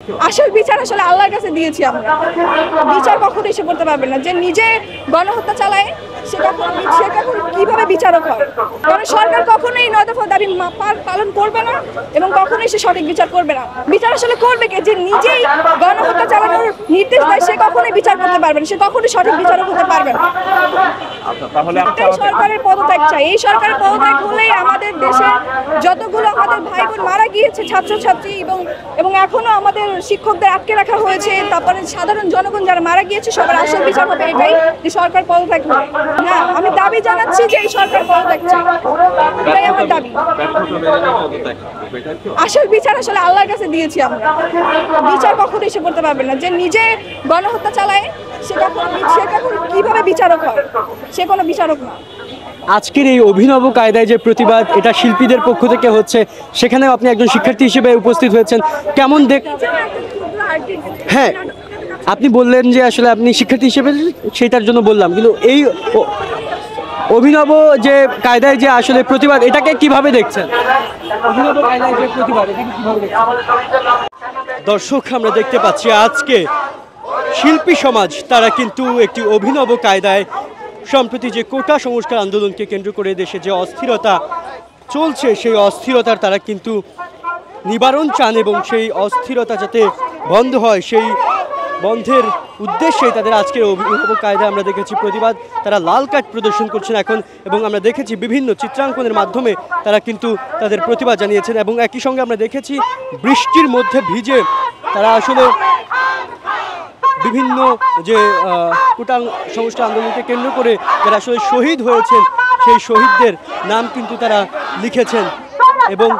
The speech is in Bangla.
আসল বিচার আসলে আল্লাহর কাছে দিয়েছি আমরা। বিচার কখনো এসে করতে পারবে না। যে নিজে গণহত্যা চালায় সে কখন কিভাবে বিচারক হয়? কারণ সরকার কখনোই ৯ দফা দাবি পালন করবে না এবং কখনোই সে সঠিক বিচার করবে না। বিচার আসলে করবে কে? যে নিজেই গণহত্যা চালানোর নির্দেশ দেয় সে কখনোই বিচার করতে পারবে না, সে কখনোই সঠিক বিচারক হতে পারবে না। সরকারের পদত্যাগ চাই। এই সরকারের পদত্যাগ হলেই আমাদের দেশে যতগুলো আমাদের ভাই বোন মারা গিয়েছে, ছাত্রছাত্রী এবং এখনো আমাদের শিক্ষকদের আটকে রাখা হয়েছে, তারপরে সাধারণ জনগণ যারা মারা গিয়েছে সবার আসল বিচার হবে এটাই, যে সরকার পদত্যাগ হবে। হ্যাঁ, আমি দাবি জানাচ্ছি যে এই সরকার পদত্যাগ চাই, এটাই আমার দাবি। আসল বিচার আসলে আল্লাহর কাছে দিয়েছি আমরা। বিচার কখনো এসে করতে পারবে না। যে নিজে গণহত্যা চালায় সে কখন কিভাবে বিচারক হয়? সে কোনো বিচারক না। আজকের এই অভিনব কায়দায় যে প্রতিবাদ, এটা শিল্পীদের পক্ষ থেকে হচ্ছে, সেখানেও আপনি একজন শিক্ষার্থী হিসেবে উপস্থিত হয়েছেন, কেমন হ্যাঁ, আপনি বললেন যে আসলে আপনি শিক্ষার্থী হিসেবে, সেটার জন্য বললাম, কিন্তু এই অভিনব যে কায়দায় যে আসলে প্রতিবাদ, এটাকে কিভাবে দেখছেন? অভিনব কায়দায় যে প্রতিবাদ, এটাকে কিভাবে দেখছেন? দর্শক, আমরা দেখতে পাচ্ছি আজকে শিল্পী সমাজ তারা কিন্তু একটি অভিনব কায়দায় সম্প্রতি যে কোটা সংস্কার আন্দোলনকে কেন্দ্র করে দেশে যে অস্থিরতা চলছে, সেই অস্থিরতার তারা কিন্তু নিবারণ চান এবং সেই অস্থিরতা যাতে বন্ধ হয়, সেই বন্ধের উদ্দেশ্যে তাদের আজকের অভিনব কায়দায় আমরা দেখেছি প্রতিবাদ। তারা লাল কার্ড প্রদর্শন করছেন এখন, এবং আমরা দেখেছি বিভিন্ন চিত্রাঙ্কনের মাধ্যমে তারা কিন্তু তাদের প্রতিবাদ জানিয়েছেন। এবং একই সঙ্গে আমরা দেখেছি বৃষ্টির মধ্যে ভিজে তারা আসলে বিভিন্ন যে কোটা সংস্কার আন্দোলনকে কেন্দ্র করে যারা আসলে শহীদ হয়েছেন সেই শহীদদের নাম কিন্তু তারা লিখেছেন এবং